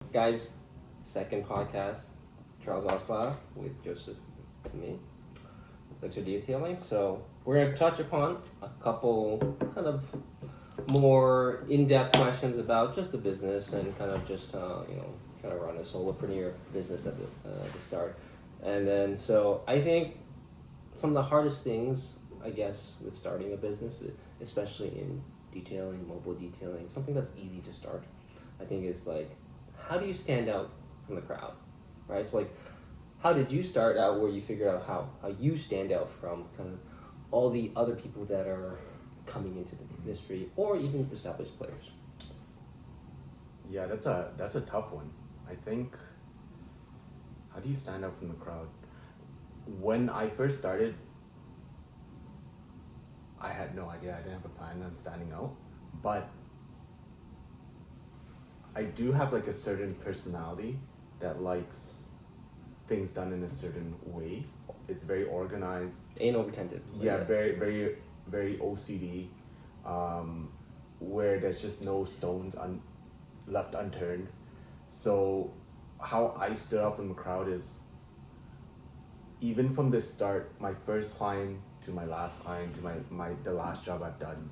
Guys, second podcast, Charles Osba with Joseph and me, Lecture Detailing. So we're going to touch upon a couple kind of more in-depth questions about just the business and kind of just trying to run a solopreneur business at the start. And then so I think some of the hardest things, I guess, with starting a business, especially in detailing, mobile detailing, something that's easy to start, I think is like, how do you stand out from the crowd, right? It's like, how did you start out where you figured out how you stand out from kind of all the other people that are coming into the industry or even established players? Yeah, that's a tough one. I think, how do you stand out from the crowd? When I first started, I had no idea. I didn't have a plan on standing out, but I do have like a certain personality that likes things done in a certain way. It's very organized. Anal retentive. Yeah, Yes. very OCD, where there's just no stones left unturned. So how I stood out from the crowd is, even from the start, my first client to my last client to the last job I've done.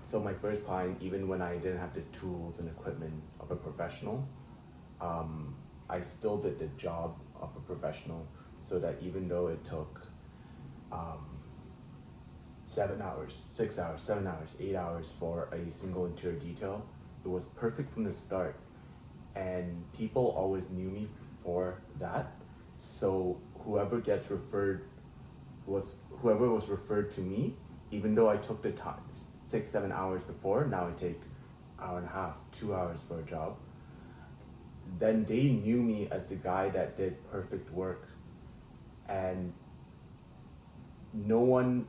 So my first client, even when I didn't have the tools and equipment of a professional, I still did the job of a professional, so that even though it took 7 hours, 6 hours, 7 hours, 8 hours for a single interior detail, it was perfect from the start. And people always knew me for that. So whoever was referred to me, even though I took the time 6 7 hours before, now I take hour and a half, 2 hours for a job. Then they knew me as the guy that did perfect work, and no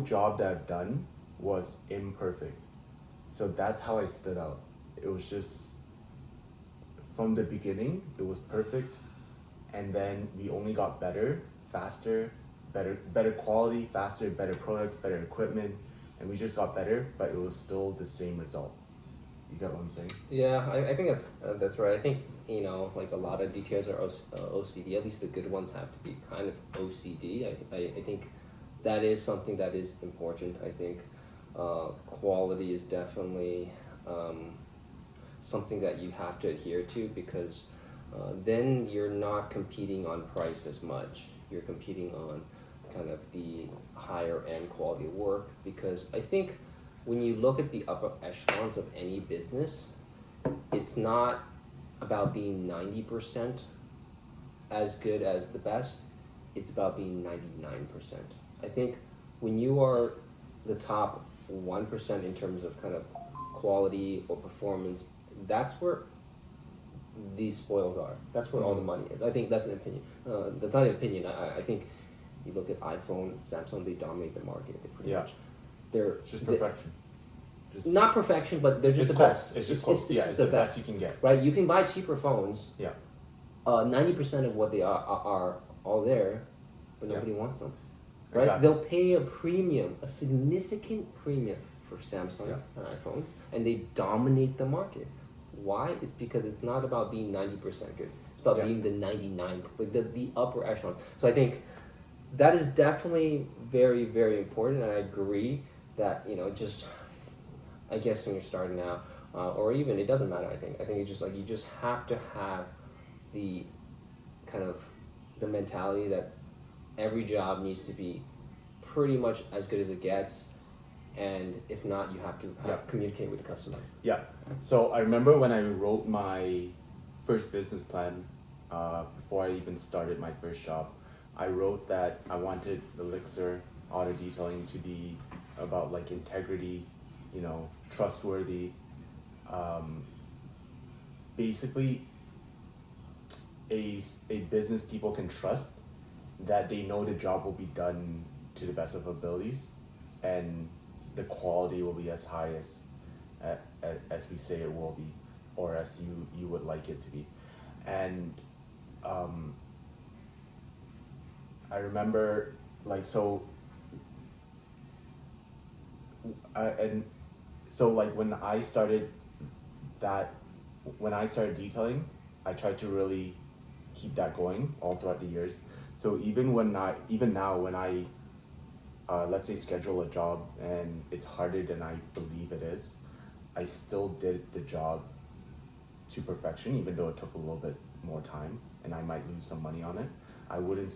job that I've done was imperfect. So that's how I stood out. It was just, from the beginning, it was perfect, and then we only got better, faster, better quality, faster, better products, better equipment, and we just got better, but it was still the same result. You get what I'm saying? Yeah, I think that's right. I think like a lot of details are OCD. At least the good ones have to be kind of OCD. I think that is something that is important. I think quality is definitely something that you have to adhere to, because then you're not competing on price as much. You're competing on kind of the higher end quality work, because I think when you look at the upper echelons of any business, it's not about being 90% as good as the best, it's about being 99%. I think when you are the top 1% in terms of kind of quality or performance, that's where these spoils are. That's where all the money is. I think that's an opinion. That's not an opinion. I think you look at iPhone, Samsung, they dominate the market. They pretty much. It's just perfection. Not perfection, but they're just it's the close. best. It's just close. It's the best you can get. Right? You can buy cheaper phones. Yeah. 90% of what they are all there, but nobody wants them. Right? Exactly. They'll pay a premium, a significant premium for Samsung iPhones, and they dominate the market. Why? It's because it's not about being 90% good. It's about being the 99, like the upper echelons. So I think that is definitely very, very important, and I agree that just, I guess when you're starting out, or even it doesn't matter. I think it's just like you just have to have the kind of the mentality that every job needs to be pretty much as good as it gets, and if not, you have to communicate with the customer. Yeah. So I remember when I wrote my first business plan, before I even started my first job, I wrote that I wanted the Elixir auto detailing to be about like integrity, trustworthy, basically a business people can trust, that they know the job will be done to the best of abilities, and the quality will be as high as we say it will be, or as you would like it to be. And I remember, like, and so like when I started that when I started detailing, I tried to really keep that going all throughout the years. So even now when I let's say schedule a job and it's harder than I believe it is, I still did the job to perfection, even though it took a little bit more time and I might lose some money on it. I wouldn't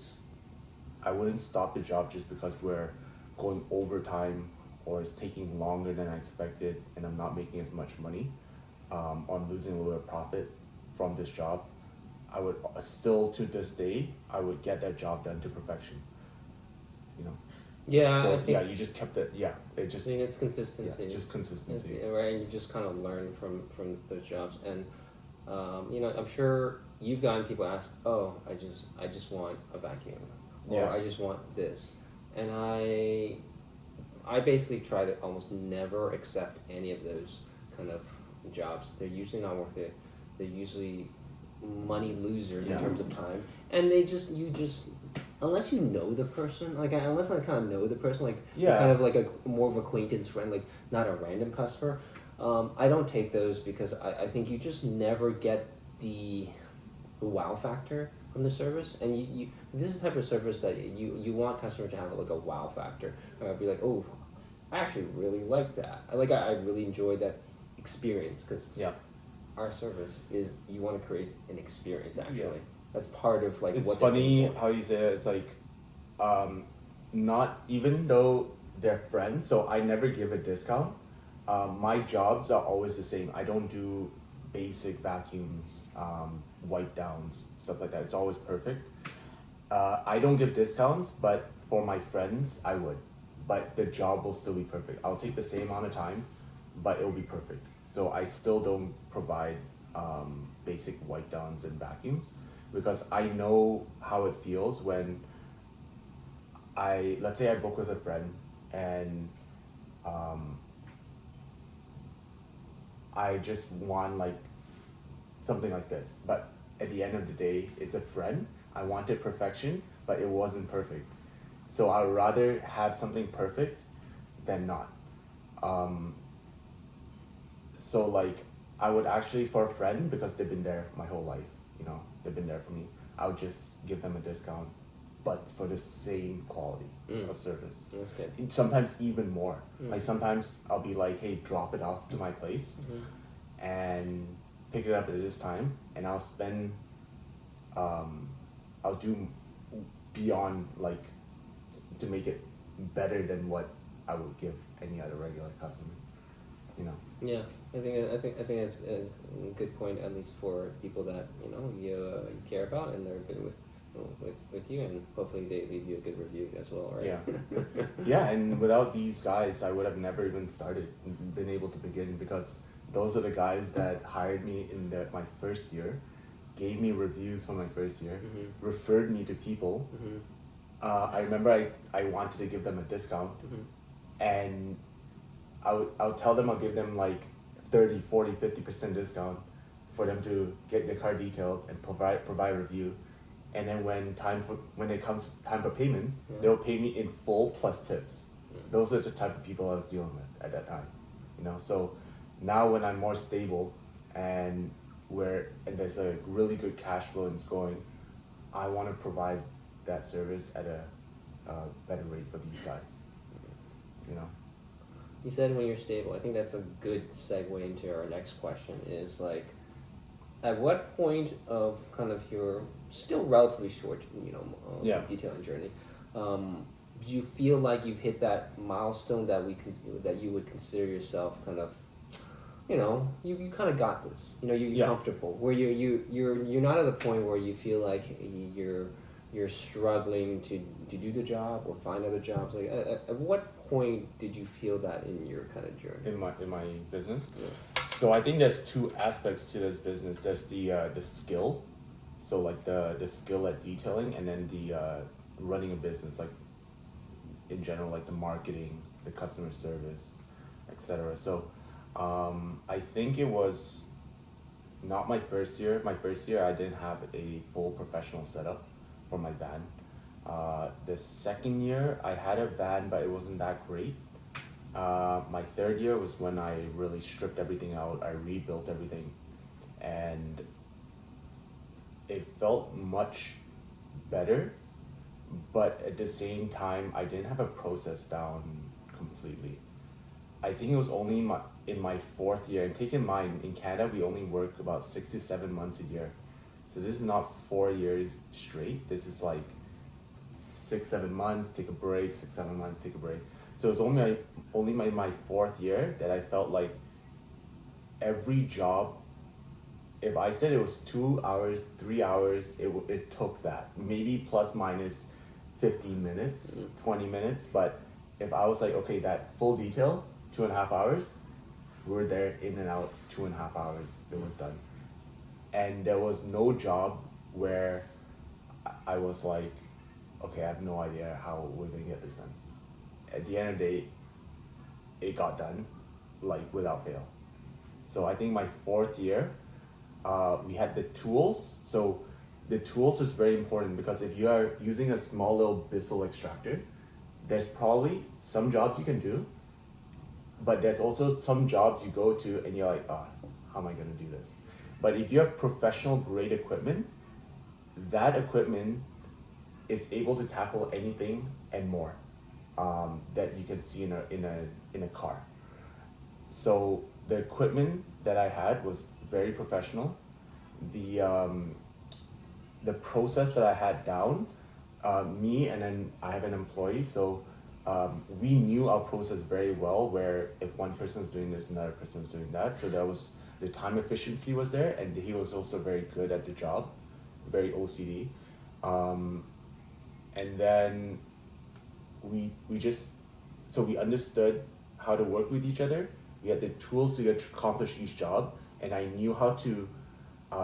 I wouldn't stop the job just because we're going overtime or it's taking longer than I expected and I'm not making as much money, on losing a little bit of profit from this job. I would still to this day I would get that job done to perfection. You know. Yeah, So I think yeah, you just kept it. Yeah, it I just think it's consistency. just consistency. It's, right, and you just kind of learn from those jobs, and I'm sure you've gotten people ask, "Oh, I just want a vacuum," or Yeah. "I just want this," and I basically try to almost never accept any of those kind of jobs. They're usually not worth it. They're usually money losers in Yeah. terms of time, and you just unless you know the person, like unless I kind of know the person, like Yeah. kind of like a more of acquaintance friend, like not a random customer. I don't take those because I think you just never get the wow factor from the service, and you this is the type of service that you want customers to have like a wow factor, be like, oh, I actually really like that. I really enjoyed that experience because Yeah. our service is you want to create an experience actually. Yeah. That's part of like It's what they're funny paying for. how you say it. It's like, not even though they're friends, so I never give a discount. My jobs are always the same. I don't do basic vacuums, wipe downs, stuff like that. It's always perfect. I don't give discounts, but for my friends, I would. But the job will still be perfect. I'll take the same amount of time, but it'll be perfect. So I still don't provide basic wipe downs and vacuums because I know how it feels when let's say I book with a friend and I just want like something like this, but at the end of the day, it's a friend. I wanted perfection, but it wasn't perfect. So I'd rather have something perfect than not. Um, so like I would actually for a friend because they've been there my whole life, they've been there for me. I would just give them a discount, but for the same quality of service. That's good. Sometimes even more. Like sometimes I'll be like, hey, drop it off to my place and pick it up at this time, and I'll spend, I'll do beyond like to make it better than what I would give any other regular customer. Yeah, I think that's a good point, at least for people that you care about and they're good with you, and hopefully they leave you a good review as well, right? Yeah. Yeah, and without these guys, I would have never even been able to begin, because those are the guys that hired me in my first year, gave me reviews for my first year, referred me to people. I remember I wanted to give them a discount, and I'll tell them I'll give them like 30, 40, 50% discount for them to get their car detailed and provide a review. And then when it comes time for payment, they'll pay me in full plus tips. Those are the type of people I was dealing with at that time. So now when I'm more stable and there's a really good cash flow and it's going, I want to provide that service at a better rate for these guys. You said when you're stable. I think that's a good segue into our next question. Is like, at what point of kind of your still relatively short, detailing journey, do you feel like you've hit that milestone that you would consider yourself kind of, you kind of got this. You're comfortable. Where you're not at the point where you feel like you're struggling to do the job or find other jobs. Like at what point did you feel that in your kind of journey? In my business? Yeah. So I think there's two aspects to this business. There's the skill, so like the skill at detailing, and then the running a business, like in general, like the marketing, the customer service, etc. So I think it was not my first year. My first year I didn't have a full professional setup for my van. The second year I had a van, but it wasn't that great. My third year was when I really stripped everything out. I rebuilt everything, and it felt much better, but at the same time, I didn't have a process down completely. I think it was only in my 4th year, and take in mind, in Canada, we only work about 6 to 7 months a year. So this is not 4 years straight. This is like 6, 7 months, take a break, 6, 7 months, take a break. So it's only my 4th year that I felt like every job, if I said it was 2 hours, 3 hours, it took that. Maybe plus minus 15 minutes, 20 minutes. But if I was like, okay, that full detail, 2.5 hours, we're there in and out, 2.5 hours, it was done. And there was no job where I was like, okay, I have no idea how we're gonna get this done. At the end of the day, it got done, like without fail. So I think my 4th year, we had the tools. So the tools is very important, because if you are using a small little Bissell extractor, there's probably some jobs you can do, but there's also some jobs you go to and you're like, how am I gonna do this? But if you have professional grade equipment, that equipment is able to tackle anything and more that you can see in a car. So the equipment that I had was very professional. The process that I had down, me and then I have an employee, so we knew our process very well, where if one person's doing this, another person's doing that. So there was, the time efficiency was there, and he was also very good at the job, very OCD. And then we understood how to work with each other. We had the tools to accomplish each job, and I knew how to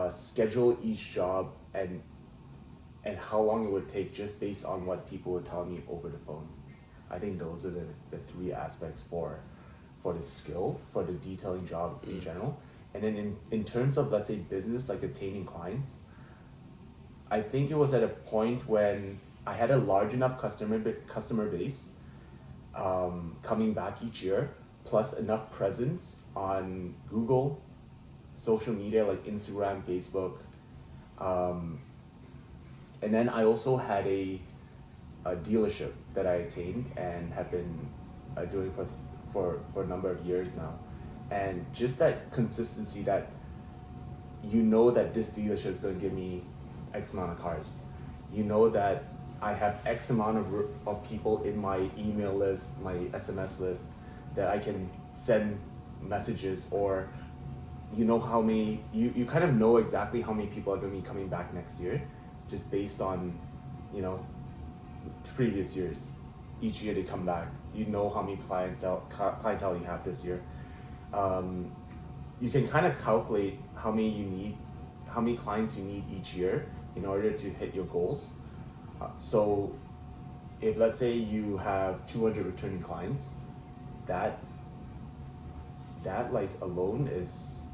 schedule each job and how long it would take, just based on what people would tell me over the phone. I think those are the 3 aspects for the skill, for the detailing job in general. And then in terms of, let's say, business, like attaining clients, I think it was at a point when I had a large enough customer base coming back each year, plus enough presence on Google, social media like Instagram, Facebook, and then I also had a dealership that I attained and have been doing for a number of years now. And just that consistency, that you know that this dealership is going to give me X amount of cars. You know that I have X amount of people in my email list, my SMS list, that I can send messages, or you know how many, you kind of know exactly how many people are going to be coming back next year, just based on, previous years. Each year they come back. You know how many clientele you have this year. You can kind of calculate how many clients you need each year in order to hit your goals. So if, let's say, you have 200 returning clients, that like alone is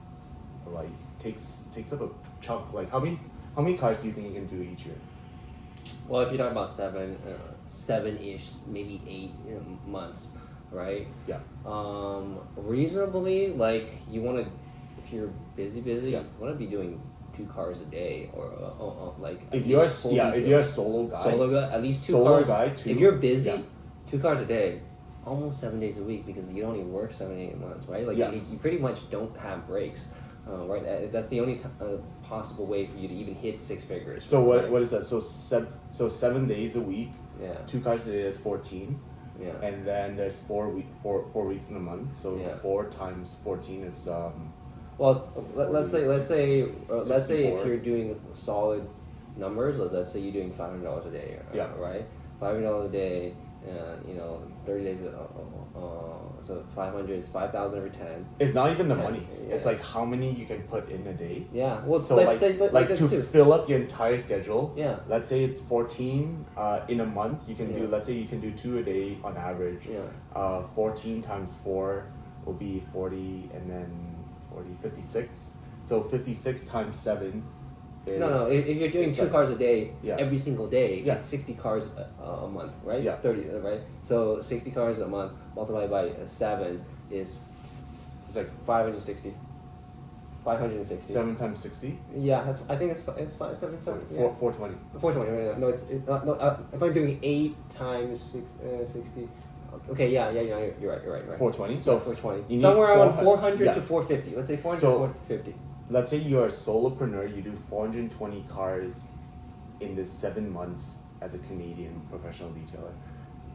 like takes up a chunk. Like how many cars do you think you can do each year? Well, if you're talking about 7-ish, maybe 8 months, right? Yeah. Reasonably, like you want to, if you're busy, Yeah. you want to be doing 2 cars a day, or like if you're a solo guy, at least 2 solo cars. guy too. If you're busy, yeah. 2 cars a day, almost 7 days a week, because you don't even work 7 8 months, right? Like you pretty much don't have breaks. Right, that's the only possible way for you to even hit 6 figures. So right? what is that? So 7 days a week. Yeah. 2 cars a day is 14. Yeah. And then there's 4 weeks in a month. So 4 times 14 is Well, let's say if 64. you're doing solid numbers, let's say you're doing $500 a day, right? $500 a day, 30 days, so 500 is 5,000 every 10. It's not even the 10, money. yeah. It's like how many you can put in a day. Yeah. Well, So let's to fill up your entire schedule. Yeah. Let's say it's 14 in a month. You can do. Let's say you can do 2 a day on average. Yeah. 14 times 4 will be 40, and then 56. So 56 times 7 is... No. If you're doing 2 cars a day, every single day, Yeah. it's 60 cars a month, right? Yeah. 30, right? So 60 cars a month multiplied by 7 is... It's like 560. 560. 7 times 60? Yeah, I think it's 577. Yeah. 420. 420. No, it's not. No, if I'm doing 8 times 60. Okay, yeah, you're right. 420. Yeah, So 420. you need Somewhere around 400 yeah. to 450. Let's say 400 So- to 450. Let's say you're a solopreneur, you do 420 cars in this 7 months as a Canadian professional detailer.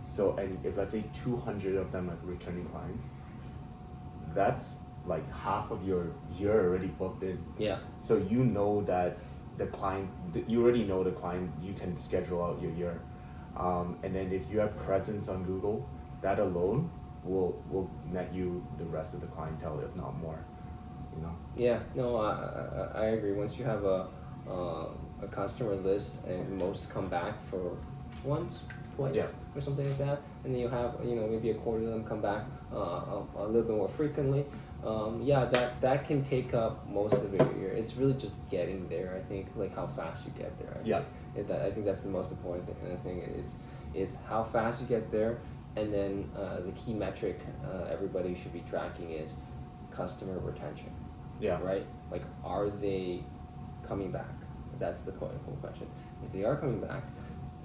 So, and if let's say 200 of them are returning clients, that's like half of your year already booked in. Yeah. So you know that the client, you already know the client, you can schedule out your year. And then if you have presence on Google, that alone will net you the rest of the clientele, if not more. You know? Yeah, no, I agree. Once you have a customer list and most come back for once, twice, Yeah. or something like that, and then you have maybe a quarter of them come back a little bit more frequently. Yeah, that can take up most of your year. It's really just getting there. I think like how fast you get there. I think that's the most important thing. And I think it's how fast you get there, and then the key metric everybody should be tracking is customer retention. Yeah. Right? Like, are they coming back? That's the cool question. If they are coming back,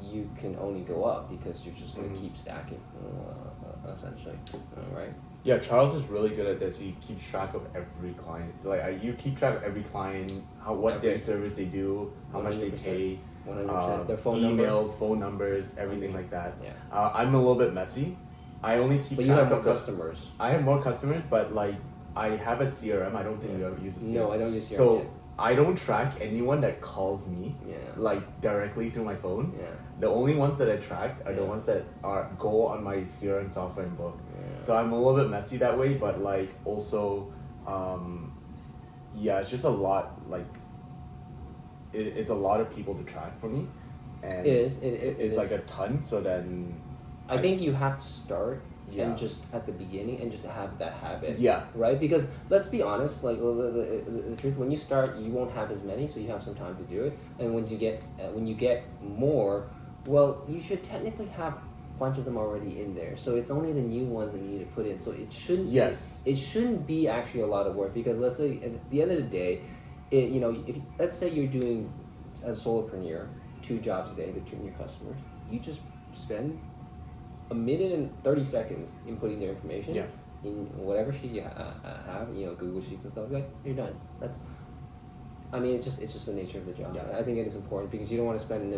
you can only go up because you're just going to keep stacking, essentially. Right? Yeah, Charles is really good at this. He keeps track of every client. Like you keep track of every client, what their service they do, how much they pay, 100%. Their phone emails, phone numbers, everything like that. Yeah. I'm a little bit messy. I only keep But track you have more of customers. I have more customers, but like I have a CRM. I don't think you ever use a CRM. No, I don't use CRM So yet. I don't track anyone that calls me like directly through my phone. Yeah. The only ones that I track are the Yeah. ones that go on my CRM software and book. Yeah. So I'm a little bit messy that way, but like also, it's just a lot. Like it's a lot of people to track for me, and It is. it's like a ton. So then I think you have to start Yeah. and just at the beginning and just have that habit. Yeah. Right? Because let's be honest, like the truth, when you start, you won't have as many, so you have some time to do it. And when you get more, well, you should technically have a bunch of them already in there. So it's only the new ones that you need to put in. So it shouldn't. Yes. It shouldn't be actually a lot of work because let's say at the end of the day, if let's say you're doing as a solopreneur 2 jobs a day between your customers, you just spend a minute and 30 seconds inputting their information in whatever sheet you have, Google Sheets and stuff like that, you're done. It's just the nature of the job. Yeah. I think it is important because you don't want to spend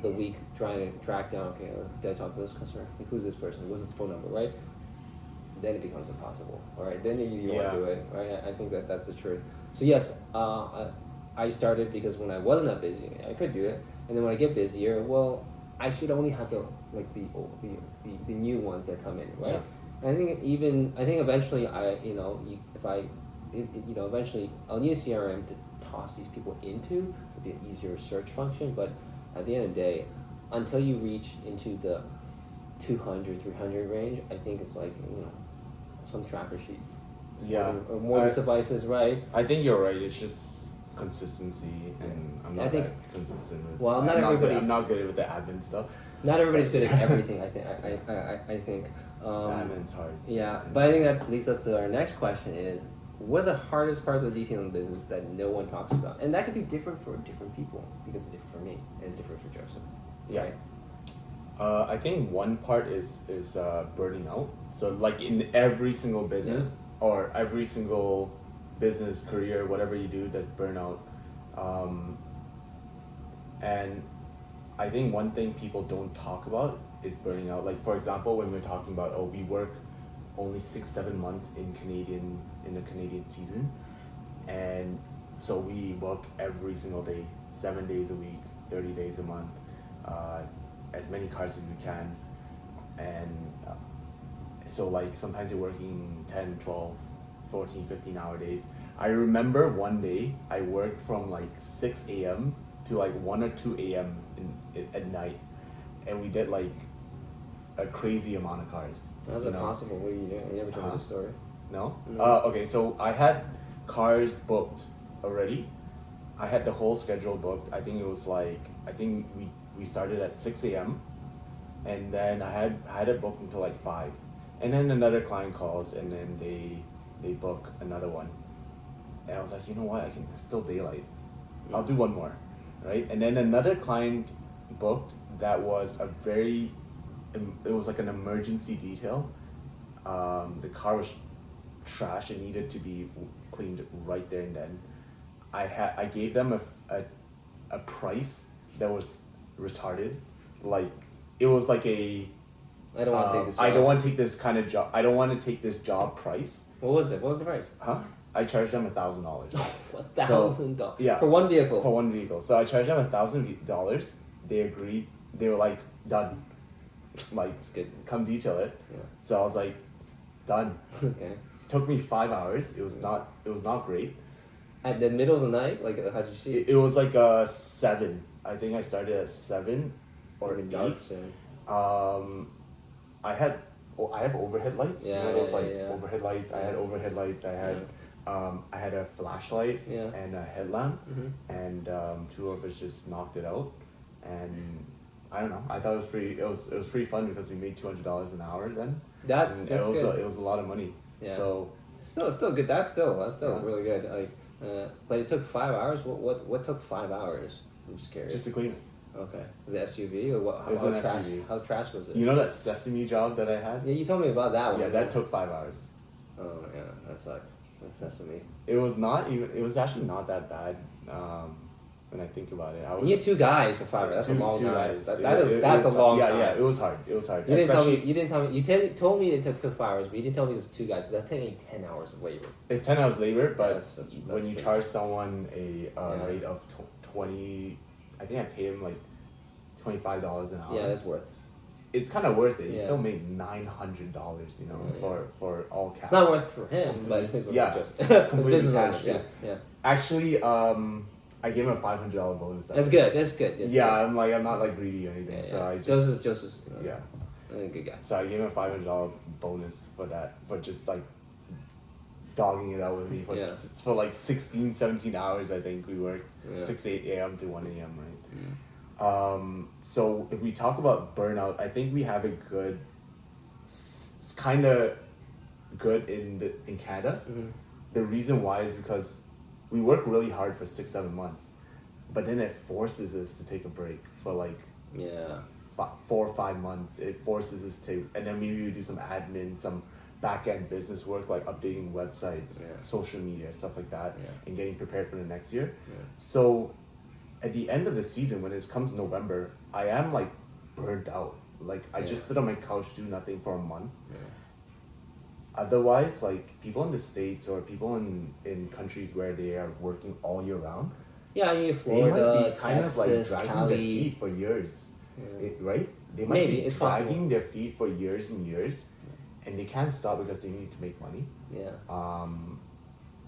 the week trying to track down, okay, did I talk to this customer? Like, who's this person? What's his phone number, right? Then it becomes impossible, all right? Then you want to do it, right? I think that's the truth. So yes, I started because when I wasn't that busy, I could do it. And then when I get busier, well, I should only have the new ones that come in, right? Yeah. And I think eventually eventually I'll need a CRM to toss these people into, so it'll be an easier search function. But at the end of the day, until you reach into the 200, 300 range, I think it's like some tracker sheet. Yeah. Or more devices, right? I think you're right. It's just consistency, and I'm not that consistent with. Well, I'm not good with the admin stuff. Not everybody's good at everything. I think. Admin's hard. Yeah, but I think that leads us to our next question: is what are the hardest parts of the detailing business that no one talks about? And that could be different for different people because it's different for me and it's different for Joseph. Yeah. Right? I think one part is burning out. So like in every single business or every single business career, whatever you do, there's burnout. And I think one thing people don't talk about is burning out. Like for example, when we're talking about we work only 6-7 months in the Canadian season, and so we work every single day, 7 days a week, 30 days a month, as many cars as we can, and so like sometimes you're working 10, 12, 14, 15 hour days. I remember one day I worked from like 6 a.m. to like 1 or 2 a.m. at night, and we did like a crazy amount of cars. How's it possible? What are you doing? You never told me the story. No? No. Okay, so I had cars booked already. I had the whole schedule booked. I think it was like, we started at 6 a.m. and then I had it booked until like 5. And then another client calls and then they book another one. And I was like, you know what? I can. It's still daylight. I'll do one more, right? And then another client booked that was it was like an emergency detail. The car was trash and needed to be cleaned right there and then. I gave them a price that was retarded, like it was like a. I don't want to take this job. I don't want to take this kind of job. I don't want to take this job price. What was it? What was the price? Huh? I charged them $1,000. $1,000. Yeah. For one vehicle. For one vehicle. So I charged them $1,000. They agreed. They were like, done. Like, That's good. come detail it. Yeah. So I was like, done. Okay. Took me 5 hours. It was not great. At the middle of the night, like how'd you see it? It was like 7. I think I started at 7 or 8. Dark, so. I have overhead lights. Yeah, you know those yeah. overhead lights. I had overhead lights. I had a flashlight and a headlamp, and 2 of us just knocked it out. And I don't know. I thought it was pretty. It was pretty fun because we made $200 an hour then. That's good. It was a lot of money. Yeah. So still good. That's still really good. Like, but it took 5 hours. What took 5 hours? I'm just curious. just to clean it. Okay. Was it SUV or what? It was an trash? SUV. How trash was it? You know that sesame job that I had? Yeah, you told me about that one. Yeah, that took 5 hours. Oh yeah, that sucked. That sesame. It was not even. It was actually not that bad. When I think about it, And you had 2 guys for 5 hours. That's a long two time. guys. That's a long time. Yeah, it was hard. It was hard. You didn't tell me. You told me it took 5 hours, but you didn't tell me it was 2 guys. So that's technically 10 hours of labor. It's 10 hours labor, but that's when you charge someone a rate of 20, I think I paid him like $25 an hour. Yeah, that's worth. It's kind of worth it. He Yeah. still made $900, you know, for all cash. It's not worth for him, but it's worth yeah, just completely business cash. owner. Yeah. Actually, I gave him a $500 bonus. That's good. That's good. I'm not like greedy or anything. Yeah, So I just Joseph's yeah, a good guy. So I gave him a $500 bonus for that, for just like dogging it out with me for like 16, 17 hours. I think we worked 6, 8 a.m. to 1 a.m. Right. So if we talk about burnout, I think we have it good, kind of good in Canada. The reason why is because we work really hard for 6, 7 months, but then it forces us to take a break for like 4 or 5 months. It forces us to, and then maybe we do some admin, some back-end business work like updating websites, social media, stuff like that, and getting prepared for the next year. So at the end of the season, when it comes November, I am like burnt out. Like I just sit on my couch, do nothing for a month. Otherwise, like people in the States or people in countries where they are working all year round, Florida, they might be kind Texas, of like dragging Cali. their feet for years, right? They might Maybe, be it's dragging possible. their feet for years and years, and they can't stop because they need to make money.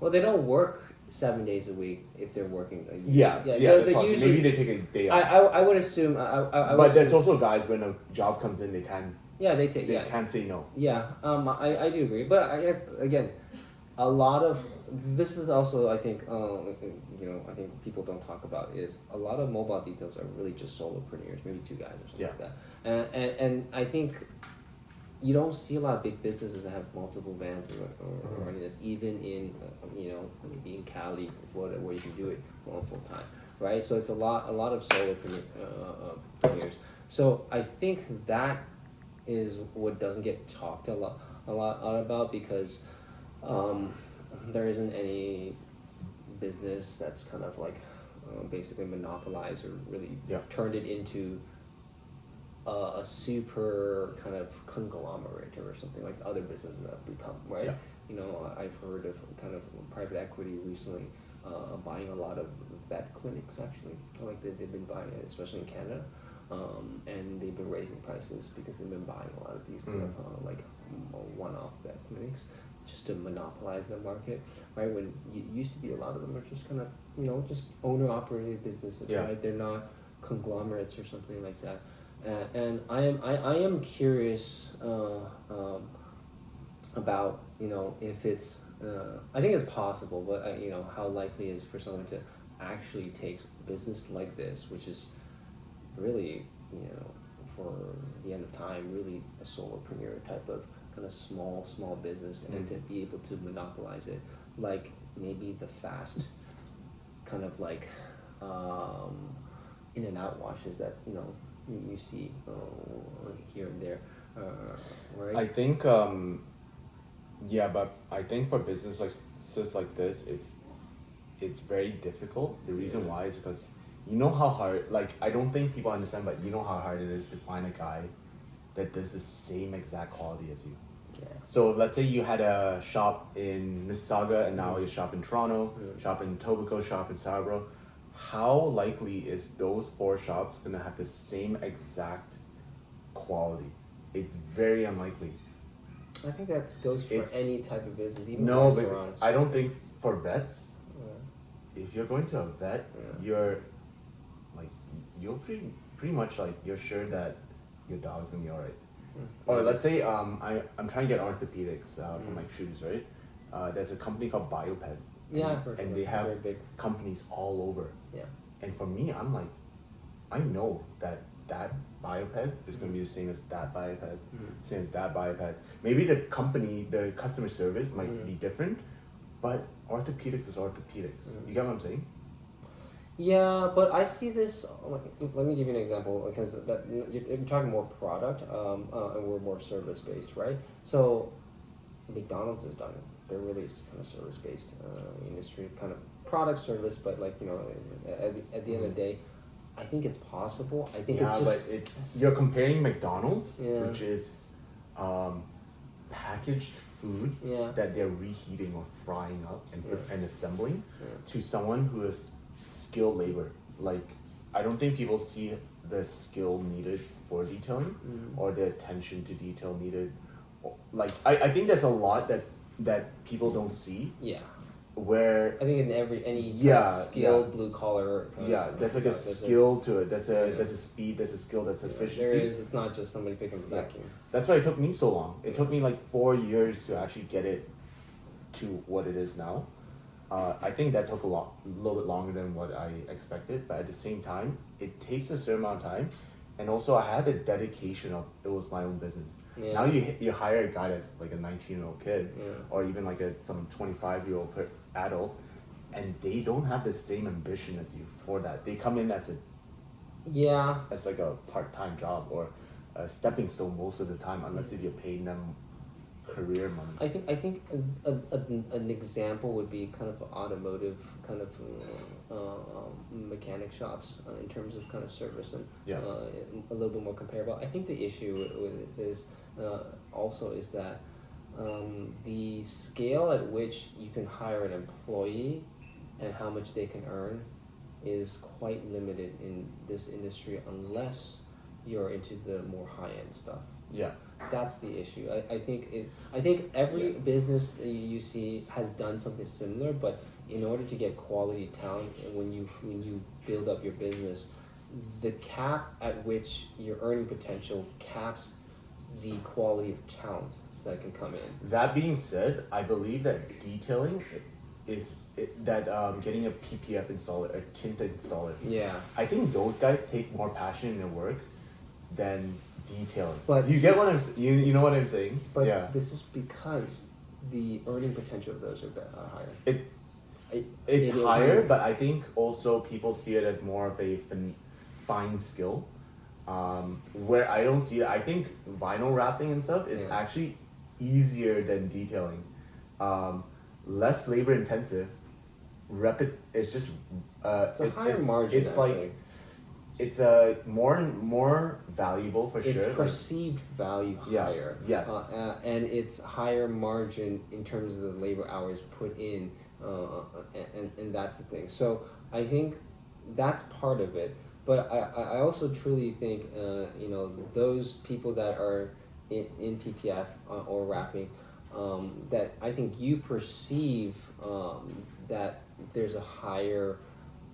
Well, they don't work 7 days a week if they're working a year. They're usually, maybe they take a day off. I would assume. But there's also guys when a job comes in, they can. Yeah, they take. They can't say no. Yeah, I do agree, but I guess again, a lot of this is also I think I think people don't talk about is a lot of mobile details are really just solopreneurs, maybe 2 guys or something like that, and I think you don't see a lot of big businesses that have multiple vans or any of this, even in maybe in Cali, Florida, where you can do it full time, right? So it's a lot of solopreneurs. So I think that is what doesn't get talked a lot about because there isn't any business that's kind of like basically monopolized or really turned it into a super kind of conglomerate or something like other businesses that have become, right? I've heard of kind of private equity recently buying a lot of vet clinics actually, like they've been buying it, especially in Canada. And they've been raising prices because they've been buying a lot of these kind of like one-off vet clinics just to monopolize the market, right? When it used to be a lot of them are just kind of just owner-operated businesses, right? They're not conglomerates or something like that. And I am curious about if it's I think it's possible, but how likely is for someone to actually take business like this, which is really, for the end of time, really a solopreneur type of kind of small business, and to be able to monopolize it, like maybe the fast kind of like in and out washes that you see here and there, right? I think yeah, but I think for businesses like this, if it's very difficult. The reason why is because you know how hard, like, I don't think people understand, but you know how hard it is to find a guy that does the same exact quality as you. Yeah. So let's say you had a shop in Mississauga and now you shop in Toronto, shop in Etobicoke, shop in Scarborough. How likely is those 4 shops gonna have the same exact quality? It's very unlikely. I think that goes for any type of business, even No, restaurants. but I don't think for vets. If you're going to a vet, you're like, you'll pretty much like, you're sure that your dog's gonna be alright. Or let's say I'm trying to get orthopedics for my shoes, right? There's a company called Bioped. Yeah, and they have companies all over. Yeah. And for me, I'm like, I know that Bioped is gonna be the same as that Bioped, same as that Bioped. Maybe the company, the customer service might be different, but orthopedics is orthopedics. You get what I'm saying? Yeah, but I see this. Let me give you an example, because that you're talking more product, and we're more service based, right? So McDonald's is done. They're really kind of service based industry, kind of product service, but like at the end of the day, I think it's possible. I think it's just. But it's you're comparing McDonald's, which is packaged food that they're reheating or frying up and assembling, to someone who is skilled labor. Like, I don't think people see the skill needed for detailing or the attention to detail needed. Like, I think there's a lot that people don't see. Yeah. Where I think in any kind of skilled blue collar. There's like a skill to it. There's a speed. There's a skill. There's efficiency. There is. It's not just somebody picking the vacuum. That's why it took me so long. It took me like 4 years to actually get it to what it is now. I think that took a little bit longer than what I expected. But at the same time, it takes a certain amount of time, and also I had a dedication of it was my own business. Yeah. Now you hire a guy that's like a 19-year-old kid, or even like some 25-year-old adult, and they don't have the same ambition as you for that. They come in as like a part-time job or a stepping stone most of the time, unless if you're paying them career money. I think an example would be kind of automotive kind of mechanic shops in terms of kind of service and a little bit more comparable. I think the issue with this also is that the scale at which you can hire an employee and how much they can earn is quite limited in this industry unless you're into the more high-end stuff. Yeah. That's the issue. I think every business that you see has done something similar, but in order to get quality talent, when you build up your business, the cap at which your earning potential caps the quality of talent that can come in. That being said, I believe that detailing is getting a PPF installer, a tint installer. Yeah. I think those guys take more passion in their work than detailing. But you get what I'm you know what I'm saying? But this is because the earning potential of those are higher. It's higher, but I think also people see it as more of a fine skill. Where I don't see it, I think vinyl wrapping and stuff is actually easier than detailing. Less labor intensive. It's just it's a higher margin. It's actually. Like it's a more valuable for sure. It's perceived value higher. Yes. And it's higher margin in terms of the labor hours put in, and that's the thing. So I think that's part of it. But I also truly think those people that are in PPF or wrapping, that I think you perceive that there's a higher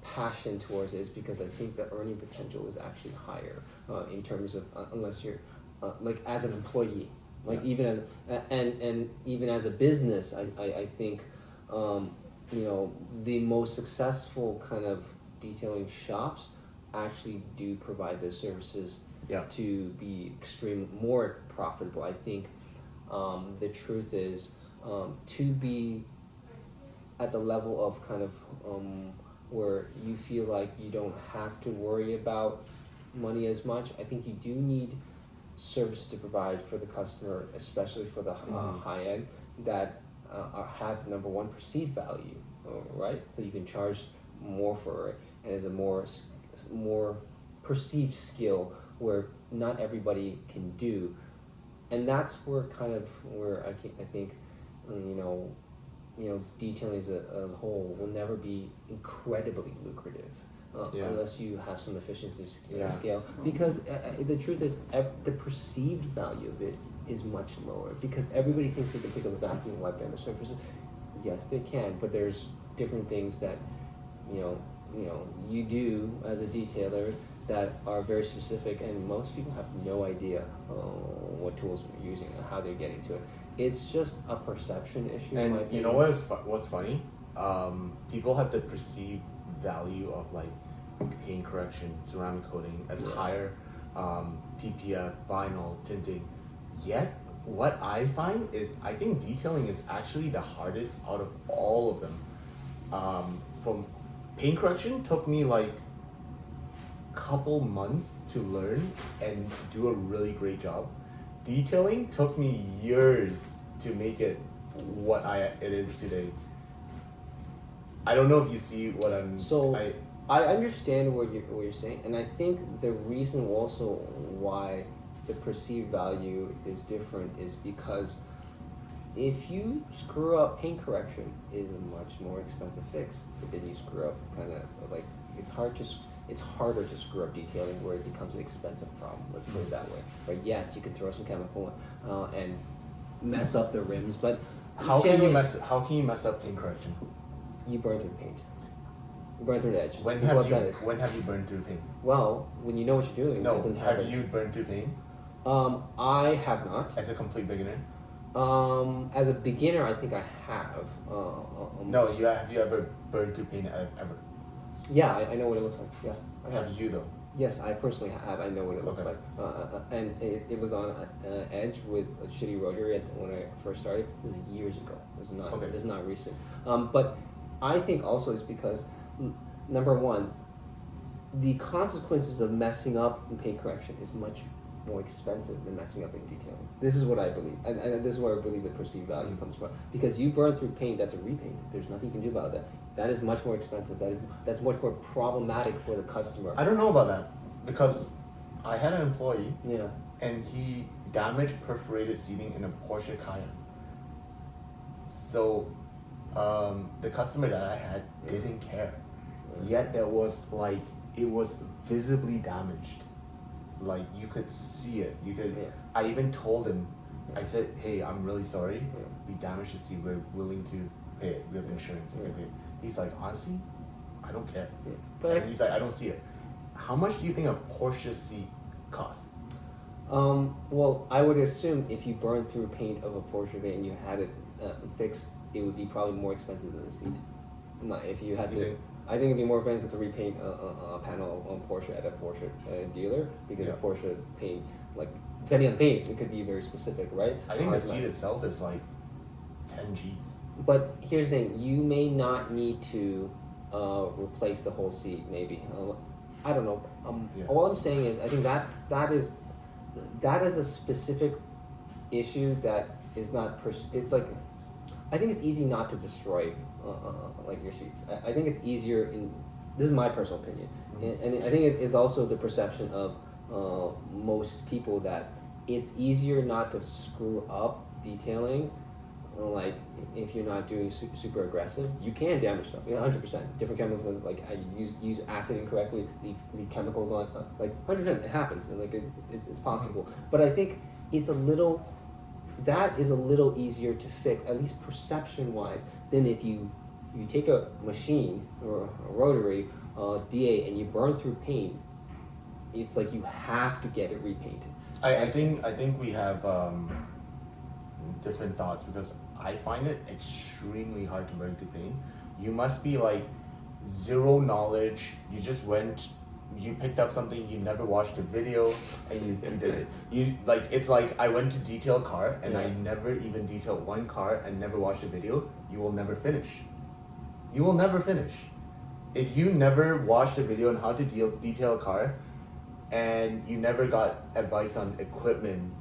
passion towards it is because I think the earning potential is actually higher in terms of unless you're like as an employee, like even as and even as a business, I think the most successful kind of detailing shops actually do provide those services to be more profitable. I think the truth is to be at the level of kind of where you feel like you don't have to worry about money as much. I think you do need services to provide for the customer, especially for the high end, that have number one perceived value, right? So you can charge more for it, and is a more perceived skill where not everybody can do, and that's where kind of where I think detailing as a whole will never be incredibly lucrative. Unless you have some efficiency scale, because the truth is the perceived value of it is much lower, because everybody thinks they can pick up a vacuum and wipe down their surfaces. Yes, they can, but there's different things that you do as a detailer that are very specific, and most people have no idea what tools they're using and how they're getting to it. It's just a perception issue. And you know what's funny? People have the perceived value of like paint correction, ceramic coating as higher, PPF, vinyl, tinting. Yet, what I find is I think detailing is actually the hardest out of all of them. From paint correction took me like couple months to learn and do a really great job. Detailing took me years to make it what it is today. I don't know if you see what I'm. So I understand what you're saying, and I think the reason also why the perceived value is different is because if you screw up, paint correction is a much more expensive fix than you screw up kind of like it's harder to screw up detailing where it becomes an expensive problem. Let's put it that way. But yes, you can throw some chemical and mess up the rims, but how can you mess up paint correction? You burn through paint. You burn through the edge. When have you burned through paint? Well, when you know what you're doing. No, have you burned through paint? I have not. As a complete beginner? As a beginner, I think I have. No, have you ever burned through paint ever? Yeah, I know what it looks like. Yeah, I have. Have you though? Yes, I personally have. I know what it looks like. And it was on edge with a shitty rotary when I first started. It was years ago. This is not recent. But I think also it's because number one, the consequences of messing up in paint correction is much more expensive than messing up in detailing. This is what I believe, and this is where I believe the perceived value comes from. Because you burn through paint, that's a repaint. There's nothing you can do about that. That is much more expensive. That's much more problematic for the customer. I don't know about that, because I had an employee, Yeah. and he damaged perforated seating in a Porsche Cayenne. So, the customer that I had didn't care. Yet it was visibly damaged. Like you could see it. I even told him, I said, "Hey, I'm really sorry. We damaged the seat. We're willing to pay it. We have insurance. We can pay it." He's like, "Honestly, I don't care." But he's like, "I don't see it." How much do you think a Porsche seat costs? Well, I would assume if you burned through paint of a Porsche paint and you had it fixed, it would be probably more expensive than the seat. If you had to. I think it'd be more expensive to repaint a panel on Porsche at a Porsche dealer, because Porsche paint, like depending on the paints, it could be very specific, right? I think the seat itself is like 10 G's. But here's the thing: you may not need to replace the whole seat. Maybe I don't know. All I'm saying is, I think that is a specific issue that is not. It's like, I think it's easy not to destroy like your seats. I think it's easier this is my personal opinion, and I think it is also the perception of most people that it's easier not to screw up detailing. Like if you're not doing super aggressive, you can damage stuff. 100%. Different chemicals, like I use acid incorrectly, leave chemicals on. Like 100%, it happens. And like it's possible. But I think that is a little easier to fix, at least perception-wise, than if you take a machine or a rotary DA and you burn through paint. It's like you have to get it repainted. I think we have different thoughts, because I find it extremely hard to burn through paint. You must be like zero knowledge. You picked up something, you never watched a video, and you did it. It's like I went to detail a car and I never even detailed one car and never watched a video. You will never finish. you will never finish. If you never watched a video on how to detail a car, and you never got advice on equipment,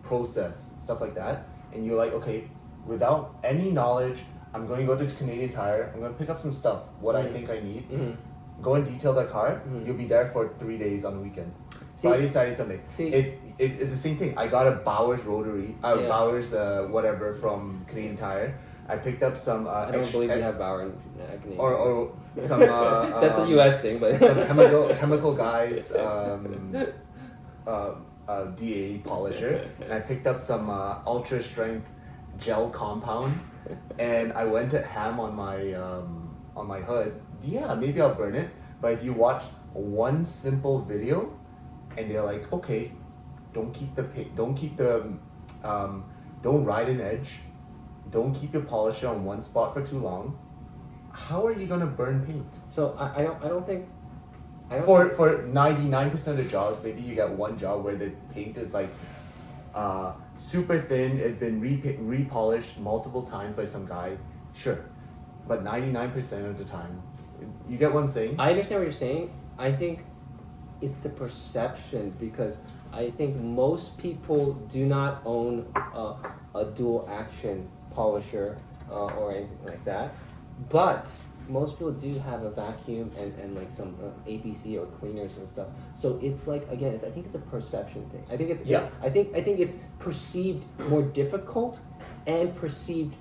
process, stuff like that, and you're like, okay, without any knowledge, I'm going to go to Canadian Tire, I'm going to pick up some stuff, what I think I need, go and detail that car, you'll be there for 3 days on the weekend. Friday, Saturday, Sunday. It's the same thing. I got a Bowers rotary, Bowers whatever from Canadian Tire. I picked up some. I don't believe you have Bauer in or some. That's a U.S. thing, but some chemical guys. DA polisher, and I picked up some ultra strength gel compound, and I went to ham on my hood. Yeah, maybe I'll burn it, but if you watch one simple video, and they're like, okay, don't ride an edge, don't keep your polisher on one spot for too long. How are you gonna burn paint? So I don't think. For 99% of the jobs, maybe you get one job where the paint is like super thin, has been repolished multiple times by some guy. Sure, but 99% of the time, you get what I'm saying? I understand what you're saying. I think it's the perception, because I think most people do not own a dual action polisher or anything like that, but most people do have a vacuum and like some APC or cleaners and stuff. So it's like, again, I think it's a perception thing. I think it's I think it's perceived more difficult and perceived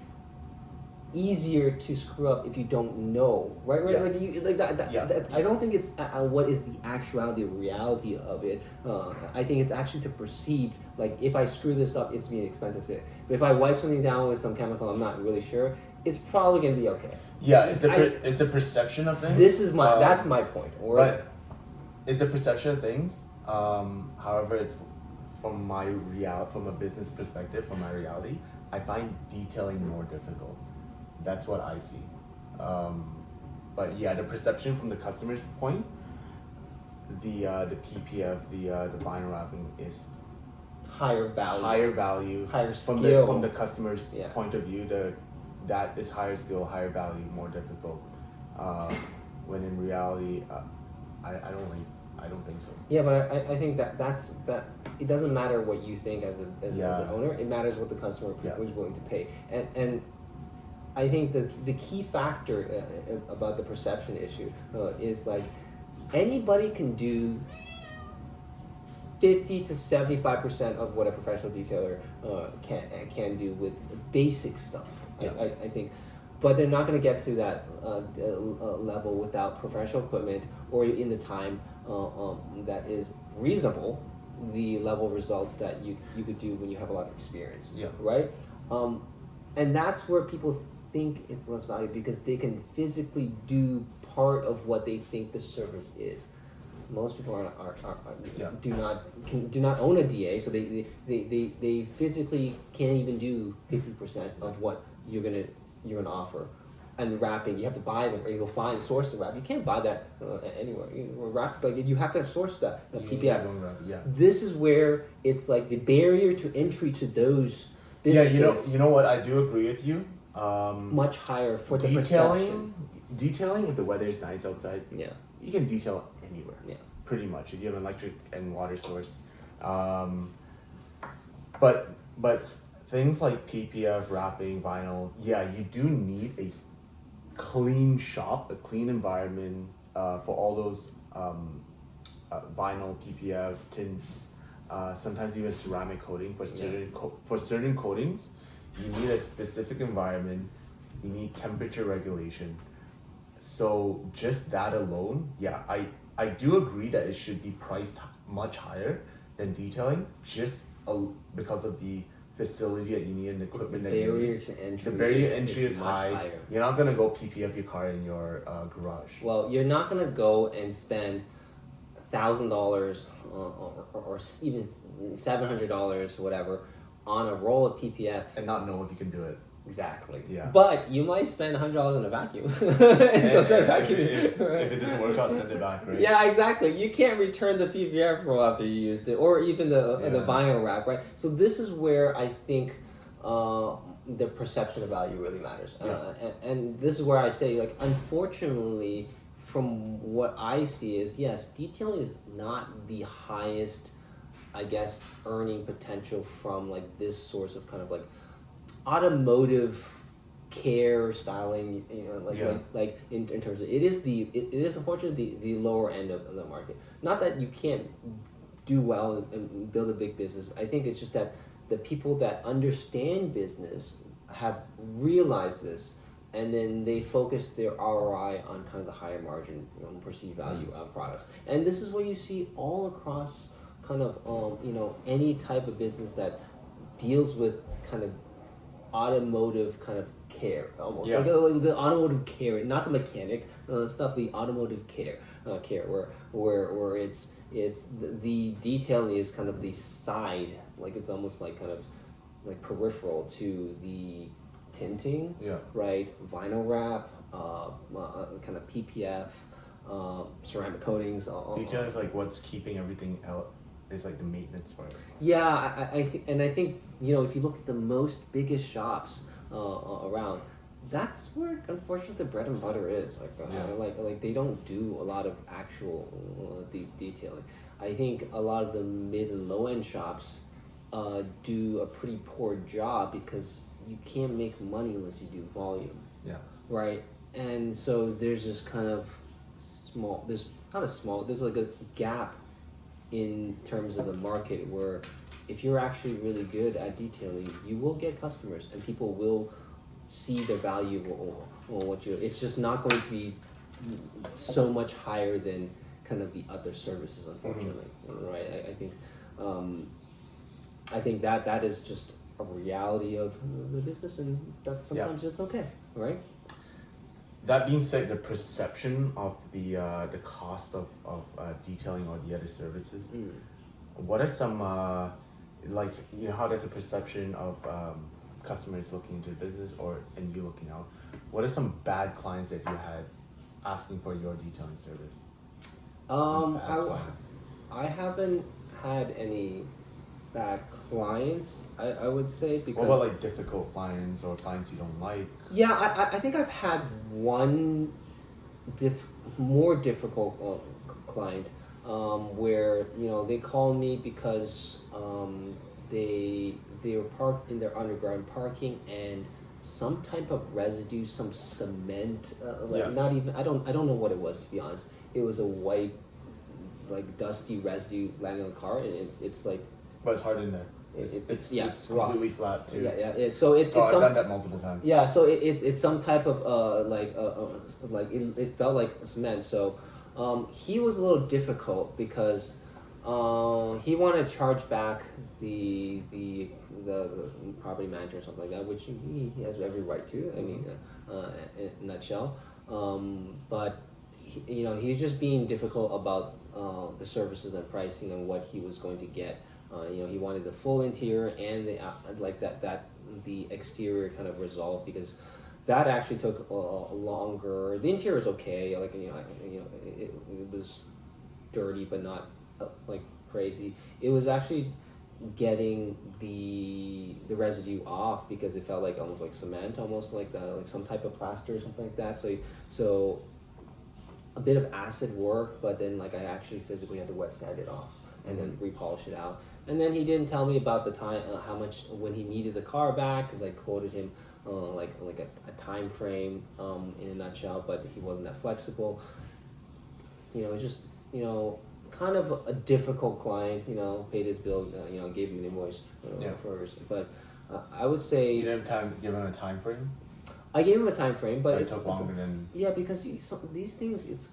easier to screw up if you don't know, right? Yeah. Like you like that I don't think it's what is the actuality or reality of it. I think it's actually to perceive, like, if I screw this up, it's being expensive fit. But if I wipe something down with some chemical, I'm not really sure, it's probably gonna be okay. Yeah, it's the perception of things. This is that's my point. But it's the perception of things. However, it's from a business perspective, from my reality, I find detailing more difficult. That's what I see. But yeah, the perception from the customer's point, the PPF, the vinyl wrapping is higher value, higher skill from the customer's point of view. That is higher skill, higher value, more difficult. When in reality, I don't think so. Yeah, but I think that's it doesn't matter what you think as an owner. It matters what the customer was willing to pay. And I think the key factor about the perception issue is, like, anybody can do 50 to 75% of what a professional detailer can do with basic stuff. Yeah. I think, but they're not going to get to that level without professional equipment or in the time that is reasonable, the level of results that you could do when you have a lot of experience. Yeah. Right? And that's where people think it's less valuable, because they can physically do part of what they think the service is. Most people do not own a DA, so they physically can't even do 50% of what you're gonna offer. And the wrapping, you have to buy them, or you go source the wrap. You can't buy that anywhere. You have to source the PPF. Yeah. This is where it's like the barrier to entry to those businesses. Yeah, you know what? I do agree with you. Much higher for the perception. Detailing, if the weather is nice outside, you can detail anywhere. Yeah. Pretty much, if you have an electric and water source. But things like PPF, wrapping, vinyl, you do need a clean shop, a clean environment for all those vinyl, PPF, tints, sometimes even ceramic coating for certain coatings. You need a specific environment. You need temperature regulation. So just that alone, I do agree that it should be priced much higher than detailing, just because of the facility that you need and the equipment that you need. The barrier to entry is high. Higher. You're not gonna go PPF your car in your garage. Well, you're not gonna go and spend $1,000 or even $700, whatever, on a roll of PPF and not know if you can do it. Exactly. Yeah. But you might spend $100 on a vacuum. and go straight vacuum. If it doesn't work out, send it back, right? Yeah, exactly. You can't return the PPF roll after you used it, or even the vinyl wrap, right? So this is where I think the perception of value really matters. Yeah. And this is where I say, like, unfortunately, from what I see is, yes, detailing is not the highest, I guess, earning potential from like this source of kind of like automotive care styling, like in terms of it is unfortunately the lower end of the market. Not that you can't do well and build a big business. I think it's just that the people that understand business have realized this, and then they focus their ROI on kind of the higher margin, perceived value products. And this is what you see all across kind of any type of business that deals with kind of automotive kind of care, almost like the automotive care, not the mechanic stuff, the automotive care where it's the detailing is kind of the side, like it's almost like kind of like peripheral to the tinting, right, vinyl wrap, kind of PPF, ceramic coatings. Detail is like what's keeping everything out. It's like the maintenance part. Yeah, I think if you look at the most biggest shops around, that's where unfortunately the bread and butter is. Like they don't do a lot of actual detailing. I think a lot of the mid and low end shops do a pretty poor job because you can't make money unless you do volume. Yeah. Right, and so there's just kind of small. There's not a small. There's like a gap in terms of the market where if you're actually really good at detailing, you will get customers and people will see the value of what you. It's just not going to be so much higher than kind of the other services, unfortunately. Right? I think that is just a reality of the business, and that sometimes it's okay, right? That being said, the perception of the cost of detailing or the other services, what are some how does the perception of customers looking into the business and you looking out? What are some bad clients that you had asking for your detailing service? I haven't had any bad clients, I would say, because... What about like difficult clients or clients you don't like? Yeah, I think I've had one more difficult client where they called me because they were parked in their underground parking and some type of residue, some cement, not even I don't know what it was, to be honest. It was a white, like dusty residue landing on the car, and it's like. But it's hard in there. It's completely flat too. Yeah. So it's I've done that multiple times. Yeah, so it's some type of it felt like cement. So he was a little difficult because he wanted to charge back the property manager or something like that, which he has every right to. I mean, in a nutshell. But he's just being difficult about the services and pricing and what he was going to get. He wanted the full interior and the exterior kind of resolved, because that actually took longer. The interior is okay, it was dirty but not like crazy. It was actually getting the residue off because it felt like almost like cement, almost like some type of plaster or something like that. So a bit of acid work, but then I actually physically had to wet sand it off and then repolish it out. And then he didn't tell me about the time, how much when he needed the car back, because I quoted him like a time frame in a nutshell, but he wasn't that flexible. Just kind of a difficult client. Paid his bill, gave him an invoice first, but I would say you didn't give him a time frame. I gave him a time frame, but it took longer than because these things